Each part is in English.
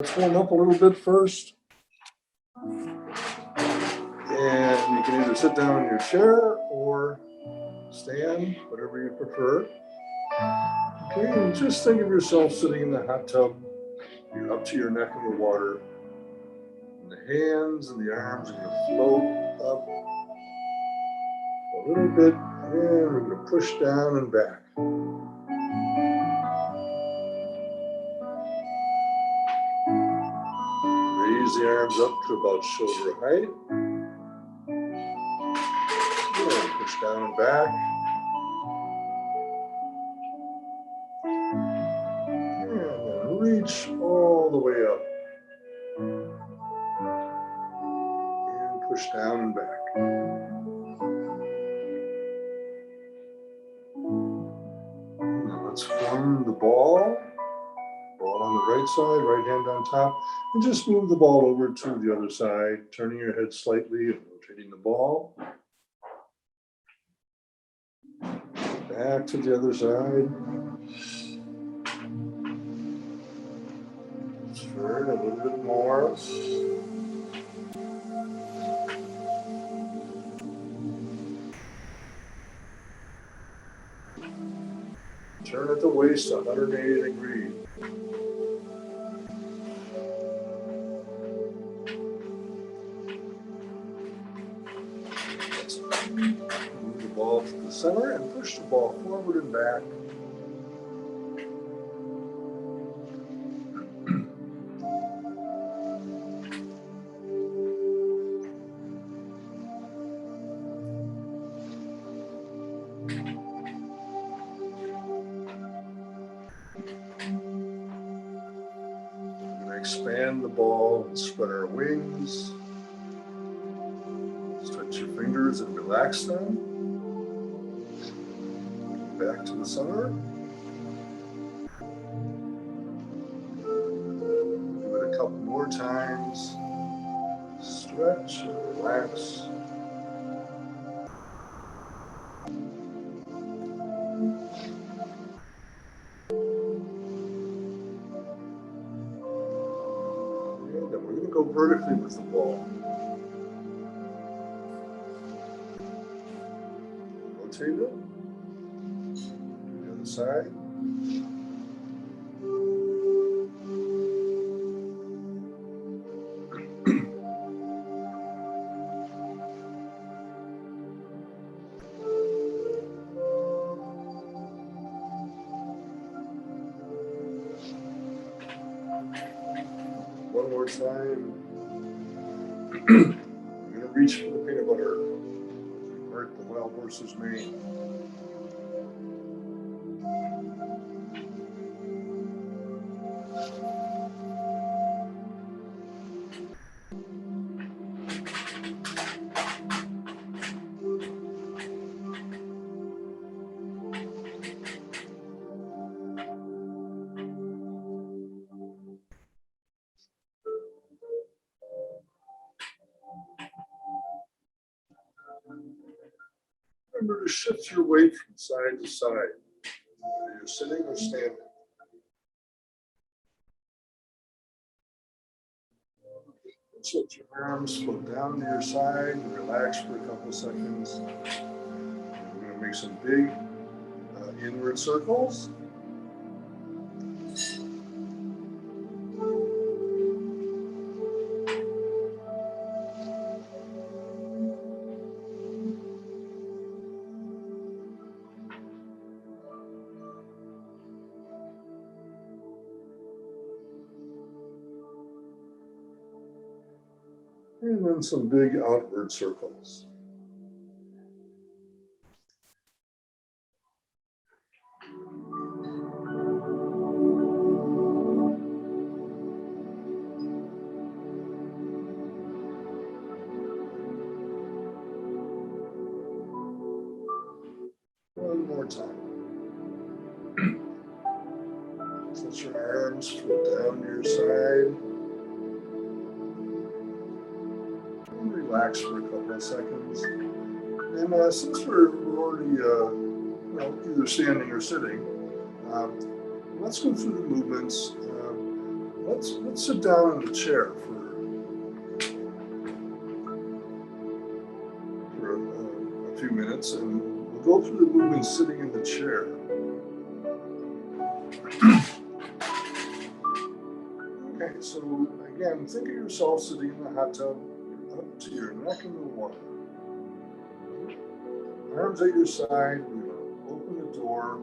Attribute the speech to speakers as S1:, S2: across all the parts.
S1: Let's warm up a little bit first. And you can either sit down in your chair or stand, whatever you prefer. Okay, and just think of yourself sitting in the hot tub. You're up to your neck in the water. And the hands and the arms are going to float up a little bit, and we're going to push down and back. Raise the arms up to about shoulder height. And push down and back. And then reach all the way up. And push down and back. Now let's form the ball. Ball on the right side, right hand on top. And just move the ball over to the other side, turning your head slightly and rotating the ball. Back to the other side. Turn a little bit more. Turn at the waist 180 degrees. Move the ball to the center and push the ball forward and back. Expand the ball and spread our wings. Stretch your fingers and relax them. Back to the center. Do it a couple more times. Stretch and relax. And then we're going to go vertically with the ball. Rotate it. The other side. One more time. I'm going to reach for the peanut butter. Hurt the wild horse's mane. Remember to shift your weight from side to side, whether you're sitting or standing. Let your arms float down to your side and relax for a couple seconds. We're going to make some big inward circles. And then some big outward circles. One more time. Let your arms float down to your side. And relax for a couple of seconds. And since we're already either standing or sitting, let's go through the movements let's sit down in the chair for a few minutes, and we'll go through the movements sitting in the chair. Okay, so again, think of yourself sitting in the hot tub, up to your neck in the water. Arms at your side, open the door,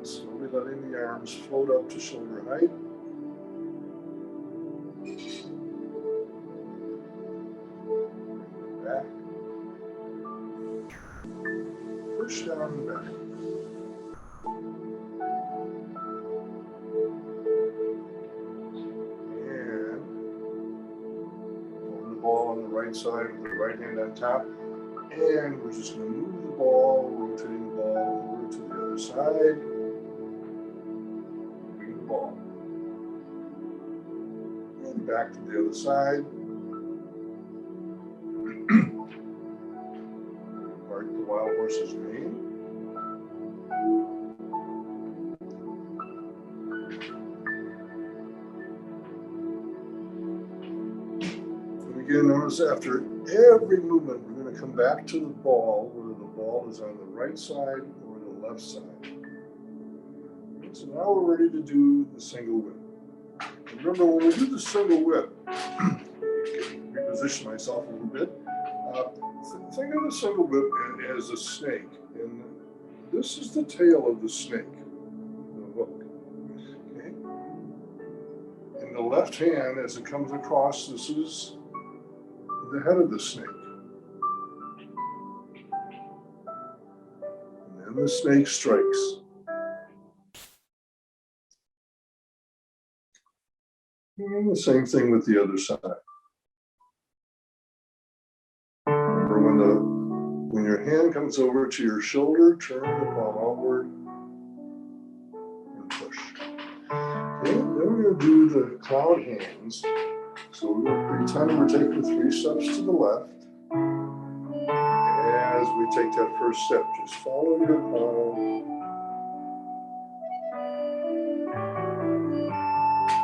S1: slowly letting the arms float up to shoulder height. Back. Push down and back. And hold the ball on the right side with the right hand on top. And we're just going to move the ball, rotating the ball over to the other side. Moving the ball. And back to the other side. Mark the wild horse's mane. And again, notice after every movement, we're going to come back to the ball, whether the ball is on the right side or the left side. So now we're ready to do the single whip. Remember, when we do the single whip, reposition myself a little bit. Think of the single whip as a snake, and this is the tail of the snake, the hook. Okay, and the left hand, as it comes across, this is the head of the snake, and then the snake strikes. And the same thing with the other side. Remember, when your hand comes over to your shoulder, turn the palm outward and push. Okay, then we're going to do the cloud hands. So we're going to pretend we're taking 3 steps to the left. As we take that first step, just follow your palm,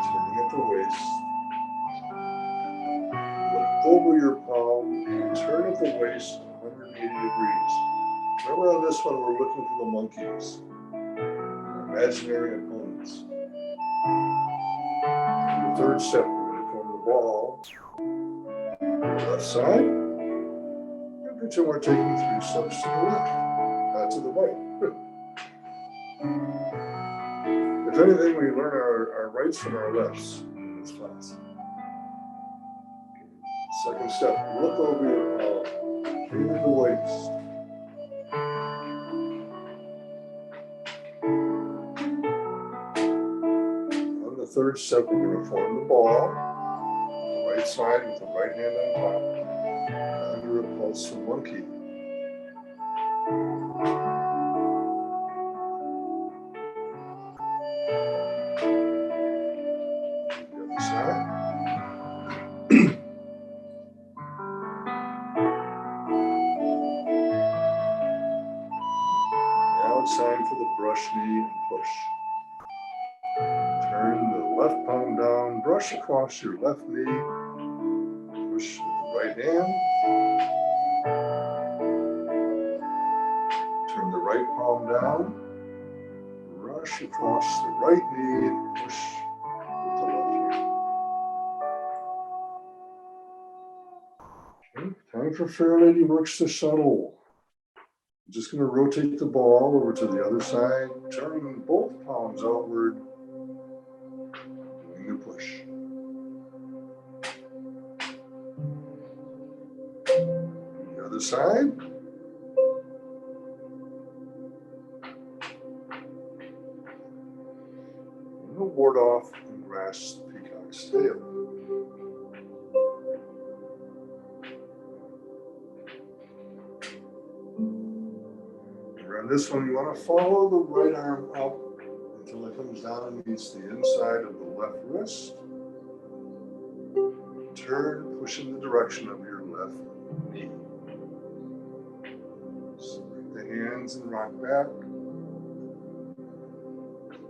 S1: turning at the waist. Look over your palm and turn at the waist 180 degrees. Remember on this one, we're looking for the monkeys, imaginary opponents. And the third step, we're going to form the ball. Left side. And pretend we're taking 3 steps to the left, to the right. If anything, we learn our rights from our lefts in this class. Second step, look over your palm, feel the waist. On the third step, we're going to form the ball, the right side with the right hand on top, and repulse the monkey. The other side. Now it's time for the brush knee and push. Turn the left palm down, brush across your left knee, push with the right hand. Turn the right palm down, brush across the right knee, and push with the left hand. Okay, time for Fair Lady Works the Shuttle. I'm just going to rotate the ball over to the other side, turning both palms outward, doing the push. The other side. And we'll ward off and grasp the peacock's tail. On this one, you want to follow the right arm up until it comes down and meets the inside of the left wrist. Turn, push in the direction of your left knee. Separate the hands and rock back.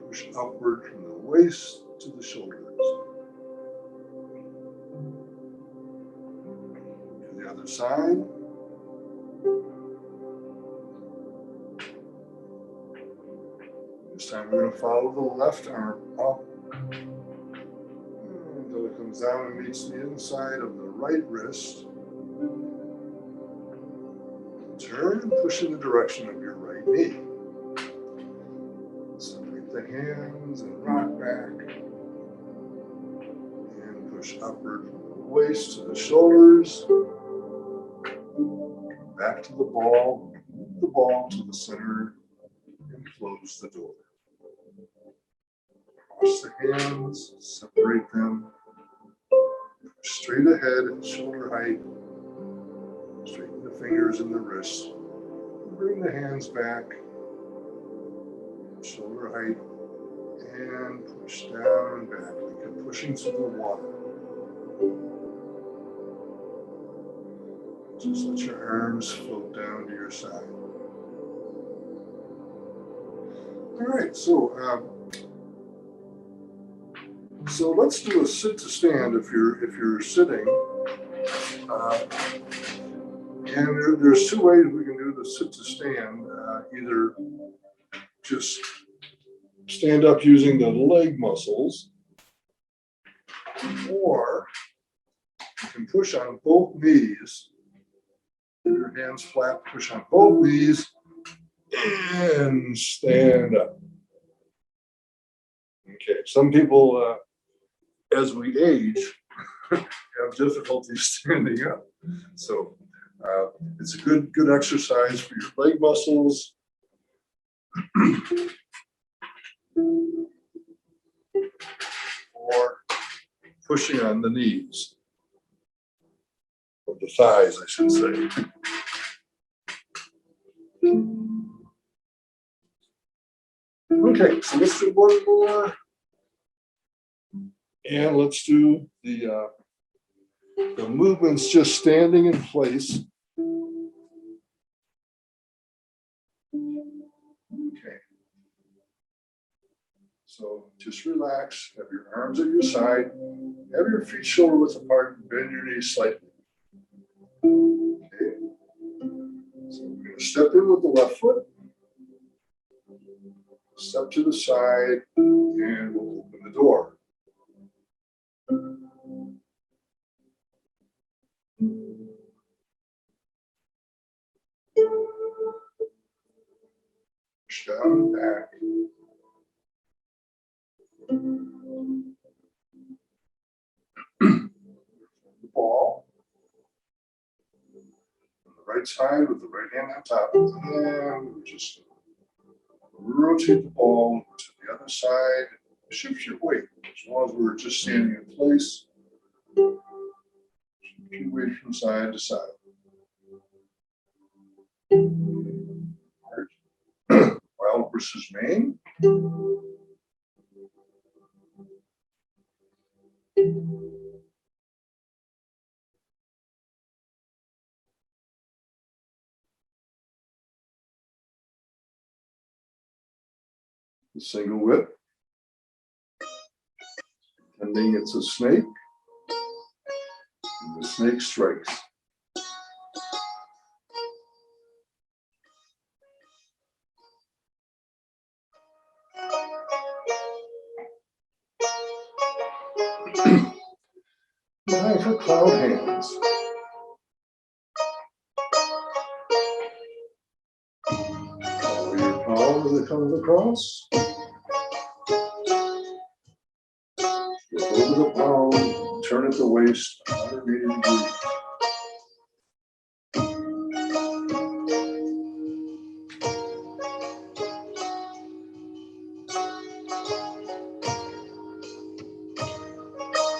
S1: Push upward from the waist to the shoulders. To the other side. This time we're going to follow the left arm up until it comes down and meets the inside of the right wrist. Turn and push in the direction of your right knee. Separate the hands and rock back. And push upward from the waist to the shoulders. Back to the ball to the center, and close the door. Cross the hands, separate them. Straight ahead at shoulder height. Straighten the fingers and the wrists. Bring the hands back, shoulder height, and push down and back, like you're pushing through the water. Just let your arms float down to your side. All right, so let's do a sit to stand if you're sitting. And there's two ways we can do the sit to stand. Either just stand up using the leg muscles, or you can push on both knees. Keep your hands flat, push on both knees, and stand up. Okay, some people, as we age, have difficulty standing up. So it's a good exercise for your leg muscles. Or pushing on the knees, or the thighs, I should say. Okay, so let's do one more. And let's do the movements just standing in place. Okay. So just relax, have your arms at your side, have your feet shoulder width apart, and bend your knees slightly. Okay. So we're going to step in with the left foot, step to the side, and we'll open the door. Push down and back. The ball on the right side with the right hand on top, and we just rotate the ball to the other side. Shift your weight as long as we're just standing in place. Shift your weight from side to side. Wild versus Maine. The single whip. Pretending it's a snake. And the snake strikes. Time for cloud hands. Follow your palm as it comes across. Flip over the palm, turn at the waist, 180 degrees.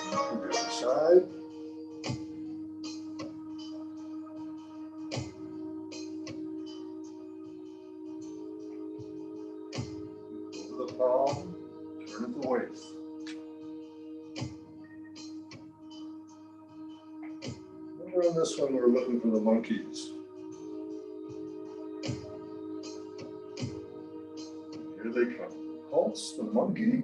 S1: To the other side. Over the palm, turn at the waist. Remember on this one, we're looking for the monkeys. Here they come. Pulse the monkey.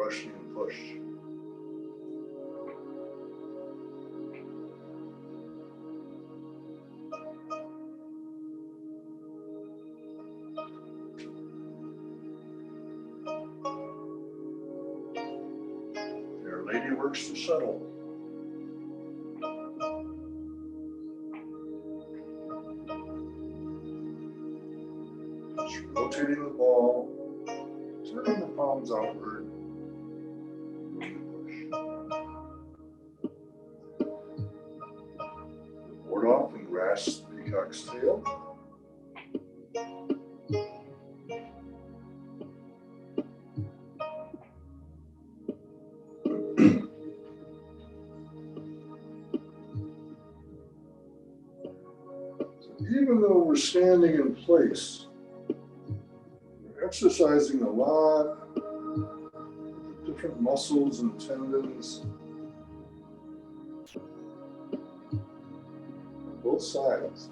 S1: brushing and push. Our lady works the shuttle. Just rotating the ball, turning the palms outward. Board off and grasp the peacock's tail. Even though we're standing in place, we're exercising a lot of different muscles and tendons on both sides.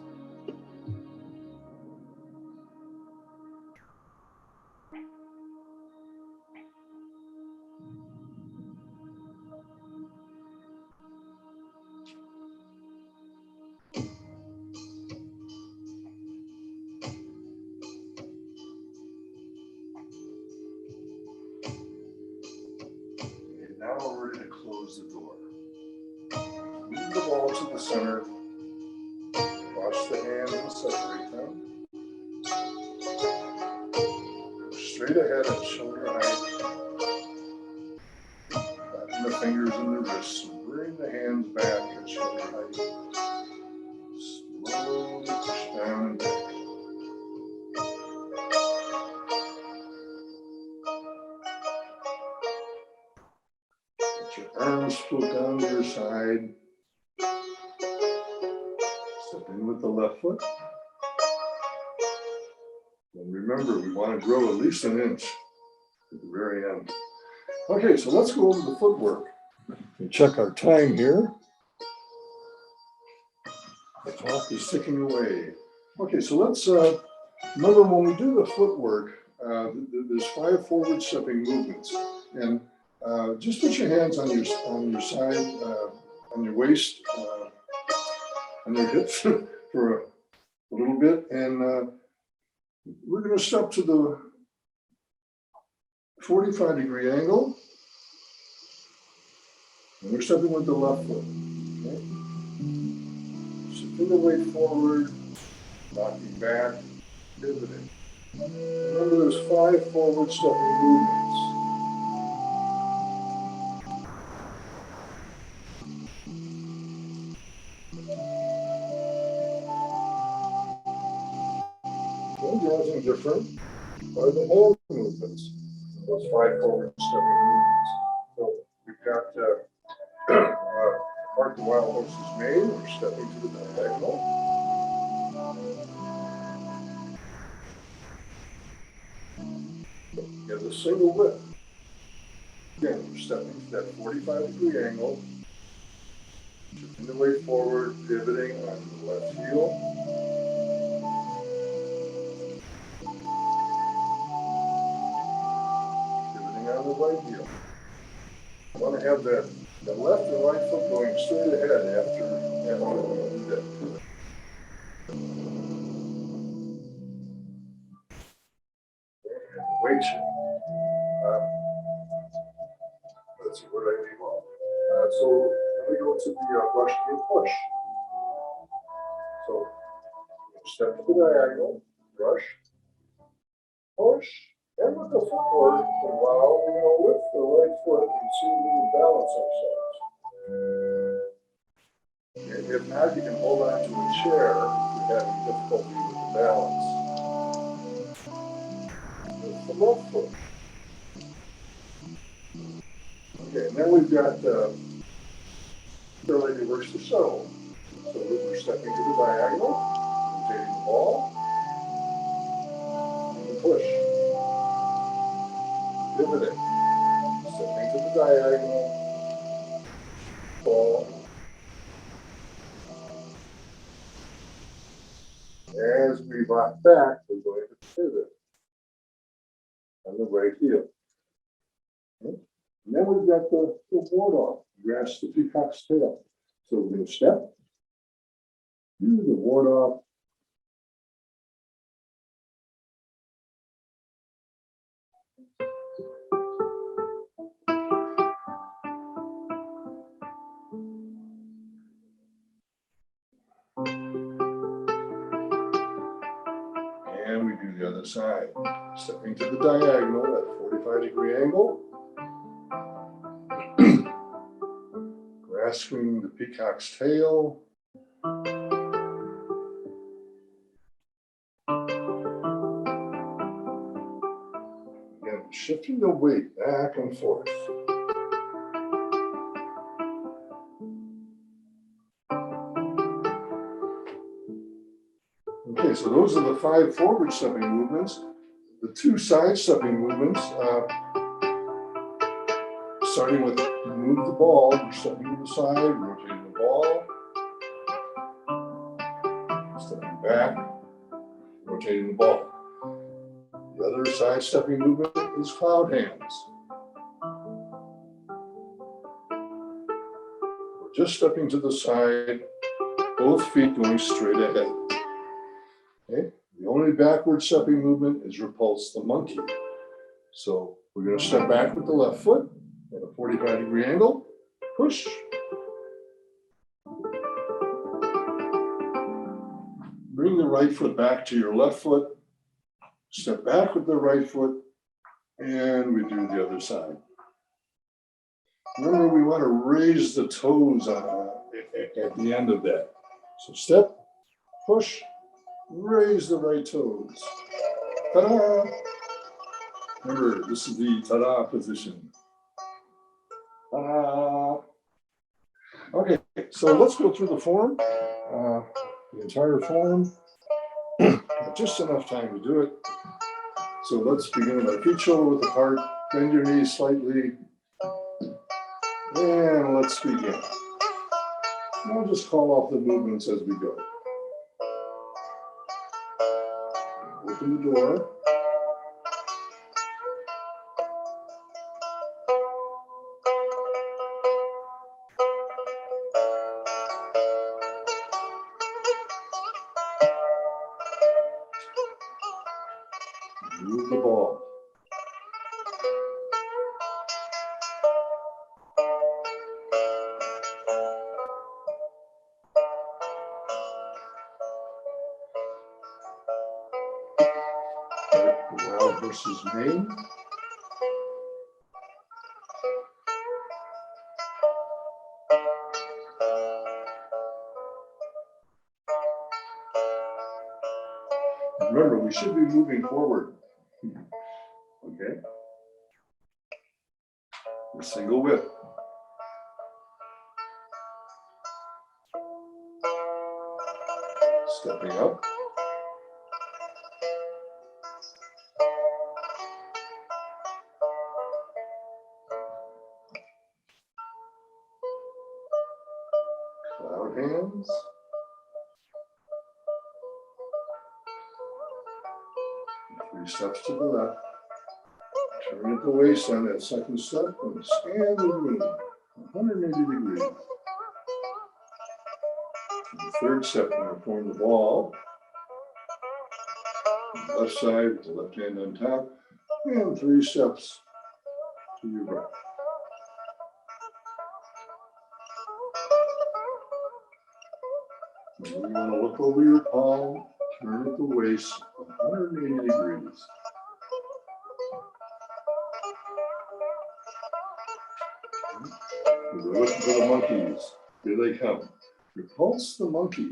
S1: Now we're ready to close the door. Move the ball to the center. Wash the hands and separate them. Straight ahead at shoulder height. Flatten the fingers and the wrists. And bring the hands back at shoulder height. Slowly push down and back. Let your arms float down to your side. Step in with the left foot. And remember, we want to grow at least an inch at the very end. Okay, so let's go over the footwork. And check our time here. The clock is ticking away. Okay, so let's remember when we do the footwork, there's 5 forward stepping movements. And just put your hands on your side, on your waist, on your hips for a little bit. And we're going to step to the 45-degree angle. And we're stepping with the left foot. Okay? Shifting the weight forward, knocking back, pivoting. Remember, there's 5 forward stepping movements. And different are the hand movements, those 5 forward stepping movements. So we've got mark the wild horse's mane, we're stepping to the diagonal. You have the single whip. Again, we're stepping to that 45-degree angle, shifting the weight forward, pivoting onto the left heel. On the right heel. You want to have that left and right foot going straight ahead after you do that. And weight shift. Let's see where I leave off. So let me go to the brush and push. So step to the diagonal, brush, push. And with the footwork, while we're going to lift the right foot and see if we can balance ourselves. And if not, you can hold on to a chair if you're having difficulty with the balance. Lift the left foot. Okay, and then we've got Fair Lady works the shuttle. So we're stepping to the diagonal, rotating the ball, and push. Pivoting, stepping to the diagonal, ball. As we rock back, we're going to pivot on the right heel. Okay. then we've got the ward off, grasp the peacock's tail. So we're going to step, do the ward off. And we do the other side, stepping to the diagonal at 45-degree angle. Grasping the peacock's tail. Again, shifting the weight back and forth. Okay, so those are the 5 forward stepping movements. The 2 side stepping movements, starting with move the ball, you're stepping to the side, rotating the ball, stepping back, rotating the ball. The other side stepping movement is cloud hands. We're just stepping to the side, both feet going straight ahead. Okay? The only backward stepping movement is repulse the monkey. So we're going to step back with the left foot at a 45-degree angle, push. Bring the right foot back to your left foot, step back with the right foot, and we do the other side. Remember, we want to raise the toes at the end of that. So step, push, raise the right toes. Ta-da! Remember, this is the ta-da position. Ta-da! Okay, so let's go through the form, the entire form. Just enough time to do it. So let's begin with our feet shoulder width apart, bend your knees slightly, and let's begin. And I'll just call off the movements as we go. Open the door. Move the ball. Wild versus Maine. Remember, we should be moving forward. Okay. A single whip. Stepping up. Cloud hands. Three steps to the left. Turn at the waist on that second step and scan the room 180 degrees. The third step, we're going to form the ball. Left side with the left hand on top, and 3 steps to your right. And you want to look over your palm, turn at the waist 180 degrees. We're looking for the monkeys. Here they come. Repulse the monkey.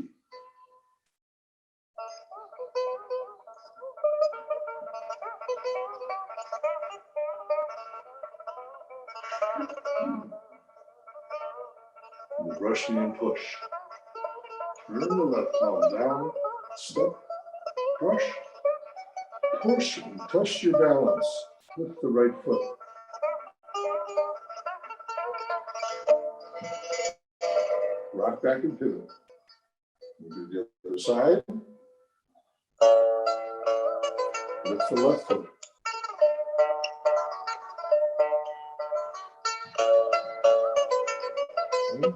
S1: Rushing and push. Turn the left palm down, step, brush, push, and test your balance with the right foot. Rock back and pivot. We'll do the other side. Lift the left foot. And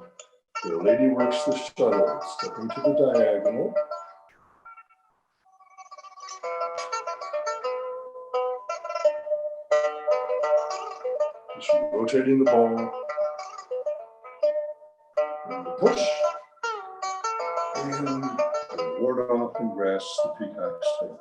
S1: the lady works the shuttle, stepping to the diagonal. Just rotating the ball. And the push. And ward off and grasp the peacock's tail.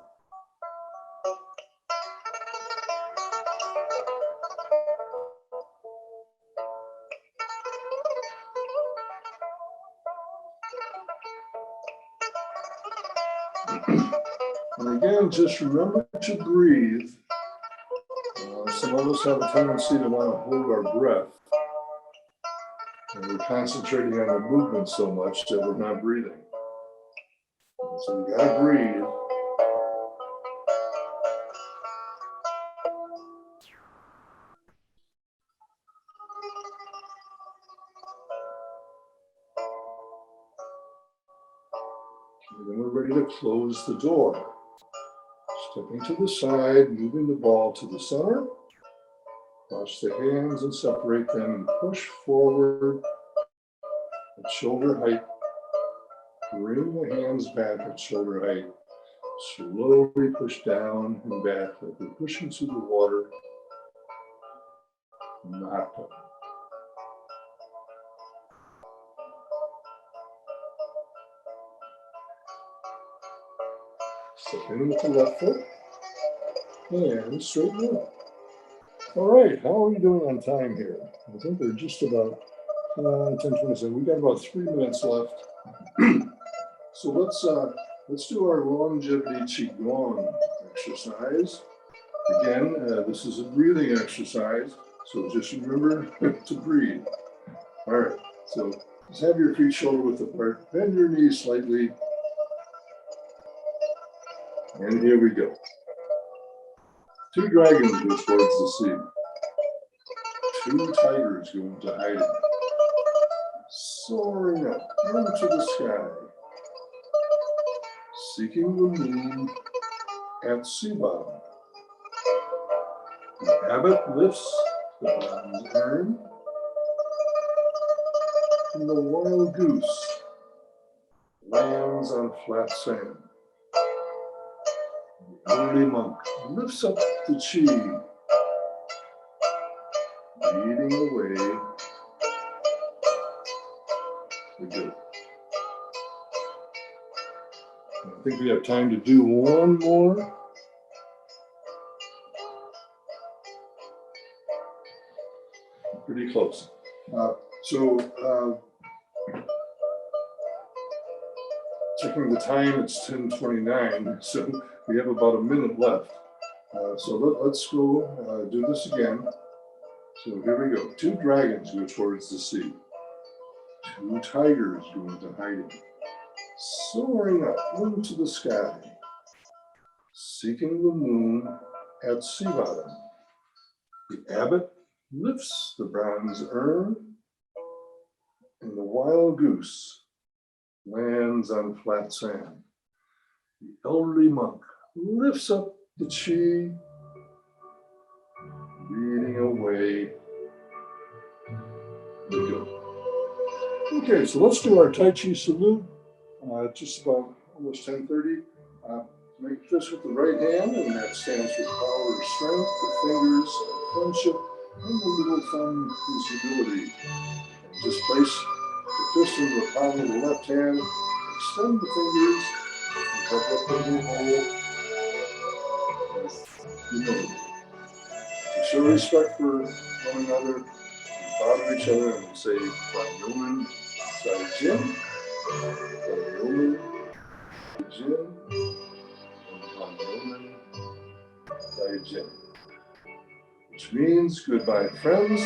S1: And again, just remember to breathe. Some of us have a tendency to want to hold our breath. And we're concentrating on the movement so much that we're not breathing. So you gotta breathe. And then we're ready to close the door. Stepping to the side, moving the ball to the center. Cross the hands and separate them and push forward at shoulder height. Bring the hands back at shoulder height. Slowly push down and back like we're pushing through the water. Not up. Step in with the left foot and straighten up. All right, how are we doing on time here? I think we're just about 10:27. We got about 3 minutes left. So let's do our longevity qigong exercise. Again, this is a breathing exercise, so just remember to breathe. All right, so just have your feet shoulder width apart, bend your knees slightly, and here we go. 2 dragons go towards the sea. 2 tigers go into hiding. Soaring up into the sky. Seeking the moon at sea bottom. The abbot lifts the bronze urn. And the wild goose lands on flat sand. The elderly monk lifts up the chi, leading away the goat. I think we have time to do one more. Pretty close. Checking the time, it's 10:29, so we have about a minute left. So let's go do this again. So here we go. 2 dragons go towards the sea. 2 tigers go into hiding. Soaring up into the sky. Seeking the moon at sea bottom. The abbot lifts the bronze urn. And the wild goose lands on flat sand. The elderly monk lifts up the chi, leading away the goat. Okay, so let's do our Tai Chi salute. Just about almost 10:30. Make this with the right hand, and that stands for power or strength. The fingers of friendship, and the middle thumb is humility. And just place the fist in the palm of the left hand, extend the fingers, and help up the little hole. Humility. To show respect for one another, we bow to each other and we say, Banyomen Saijin, Banyomen Saijin, Banyomen Saijin. Which means goodbye, friends.